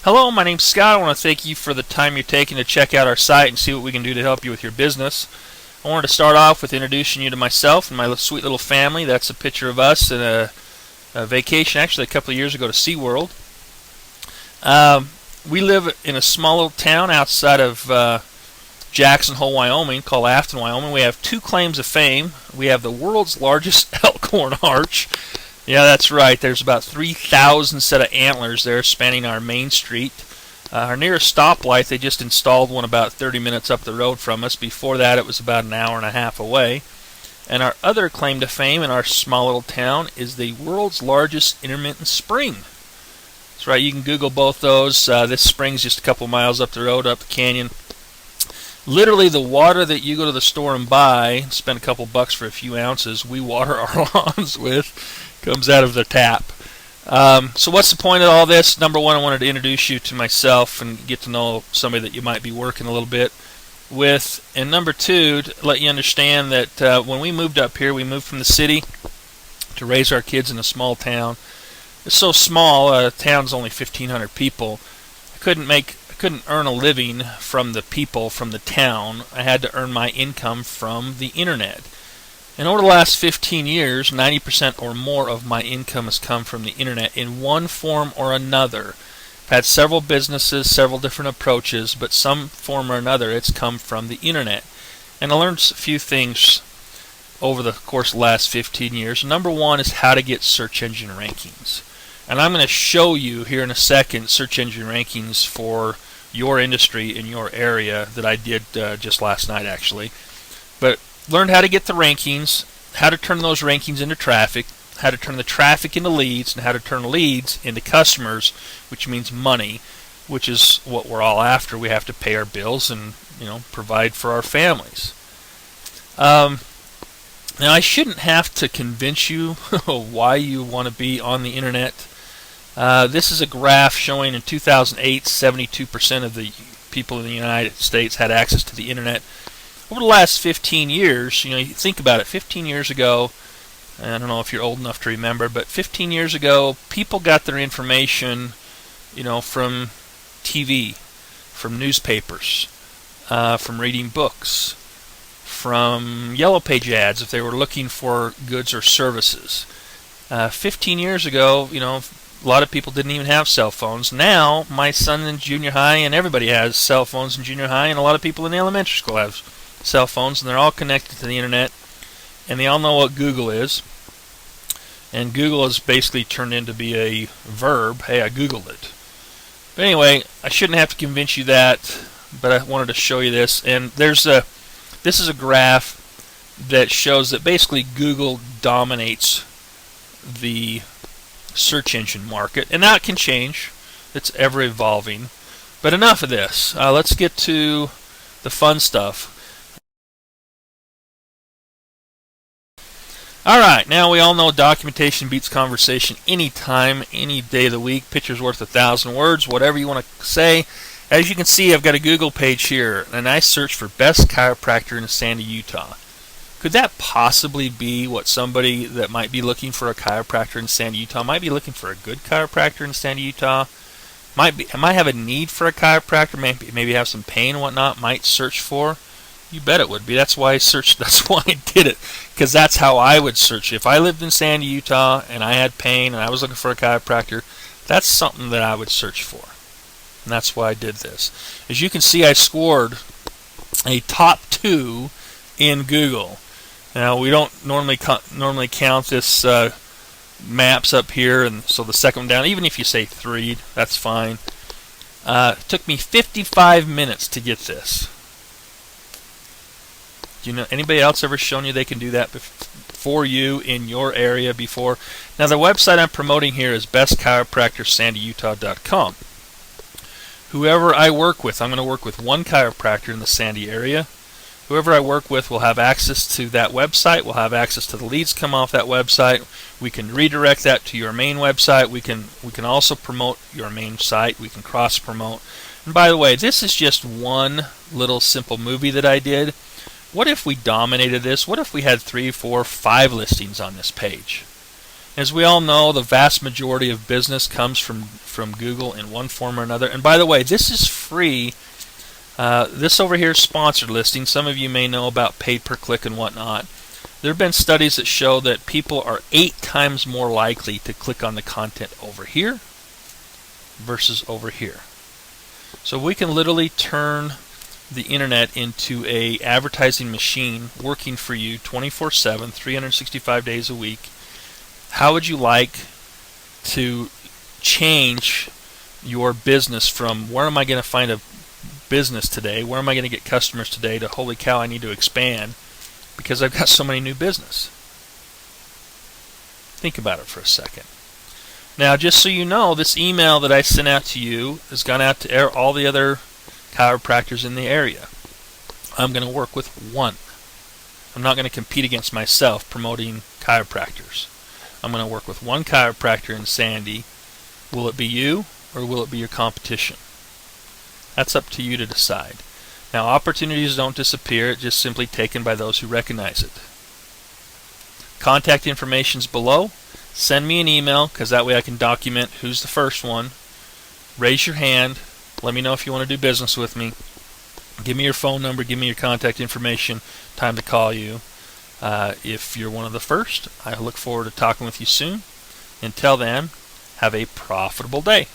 Hello, my name's Scott. I want to thank you for the time you're taking to check out our site and see what we can do to help you with your business. I wanted to start off with introducing you to myself and my sweet little family. That's a picture of us in a vacation, actually a couple of years ago to SeaWorld. We live in a small little town outside of Jackson Hole, Wyoming, called Afton, Wyoming. We have two claims of fame. We have the world's largest elkhorn arch. Yeah, that's right. There's about 3,000 set of antlers there spanning our main street. Our nearest stoplight, they just installed one about 30 minutes up the road from us. Before that, it was about an hour and a half away. And our other claim to fame in our small little town is the world's largest intermittent spring. That's right. You can Google both those. This spring's just a couple miles up the road, up the canyon. Literally, the water that you go to the store and buy, spend a couple bucks for a few ounces, we water our lawns with. Comes out of the tap. So what's the point of all this? Number one, I wanted to introduce you to myself and get to know somebody that you might be working a little bit with. And number two, to let you understand that when we moved up here, we moved from the city to raise our kids in a small town. It's so small, the town's only 1,500 people. I couldn't earn a living from the people from the town. I had to earn my income from the internet. And over the last 15 years, 90% or more of my income has come from the internet in one form or another. I've had several businesses, several different approaches, but some form or another it's come from the internet. And I learned a few things over the course of the last 15 years. Number one is how to get search engine rankings. And I'm going to show you here in a second search engine rankings for your industry in your area that I did just last night actually. But learned how to get the rankings, how to turn those rankings into traffic, how to turn the traffic into leads, and how to turn leads into customers, which means money, which is what we're all after. We have to pay our bills and provide for our families. Now, I shouldn't have to convince you why you want to be on the internet. This is a graph showing in 2008, 72% of the people in the United States had access to the internet. Over the last 15 years, you think about it, 15 years ago, I don't know if you're old enough to remember, but 15 years ago, people got their information, from TV, from newspapers, from reading books, from Yellow Page ads if they were looking for goods or services. 15 years ago, a lot of people didn't even have cell phones. Now, my son in junior high, and everybody has cell phones in junior high, and a lot of people in the elementary school have cell phones, and they're all connected to the internet, and they all know what Google is. And Google has basically turned into be a verb. Hey, I Googled it. But anyway, I shouldn't have to convince you that, but I wanted to show you this. And this is a graph that shows that basically Google dominates the search engine market, and that can change. It's ever evolving. But enough of this. Let's get to the fun stuff. Alright, now we all know documentation beats conversation anytime, any day of the week. Picture's worth 1,000 words, whatever you want to say. As you can see, I've got a Google page here, and I searched for best chiropractor in Sandy, Utah. Could that possibly be what somebody that might be looking for a chiropractor in Sandy, Utah, might be looking for a good chiropractor in Sandy, Utah? Might have a need for a chiropractor, maybe have some pain and whatnot, might search for? You bet it would be. That's why I searched. That's why I did it, because that's how I would search. If I lived in Sandy, Utah, and I had pain and I was looking for a chiropractor, that's something that I would search for, and that's why I did this. As you can see, I scored a top 2 in Google. Now we don't normally count this maps up here, and so the second one down. Even if you say 3, that's fine. It took me 55 minutes to get this. Anybody else ever shown you they can do that for you in your area before? Now the website I'm promoting here is bestchiropractorsandyutah.com. Whoever I work with, I'm going to work with one chiropractor in the Sandy area. Whoever I work with will have access to that website, will have access to the leads come off that website. We can redirect that to your main website. We can also promote your main site. We can cross promote. And by the way, this is just one little simple movie that I did. What if we dominated this? What if we had 3, 4, 5 listings on this page? As we all know, the vast majority of business comes from Google in one form or another. And by the way, this is free. This over here is sponsored listing. Some of you may know about paid per click and whatnot. There have been studies that show that people are 8 times more likely to click on the content over here versus over here. So we can literally turn the internet into a advertising machine working for you 24/7, 365 days a week. How would you like to change your business from where am I going to find a business today, where am I going to get customers today, to holy cow, I need to expand because I've got so many new business? Think about it for a second. Now, just so you know, this email that I sent out to you has gone out to all the other chiropractors in the area. I'm going to work with one. I'm not going to compete against myself promoting chiropractors. I'm going to work with one chiropractor in Sandy. Will it be you or will it be your competition? That's up to you to decide. Now, opportunities don't disappear. It's just simply taken by those who recognize it. Contact information is below. Send me an email because that way I can document who's the first one. Raise your hand. Let me know if you want to do business with me. Give me your phone number. Give me your contact information. Time to call you. If you're one of the first, I look forward to talking with you soon. Until then, have a profitable day.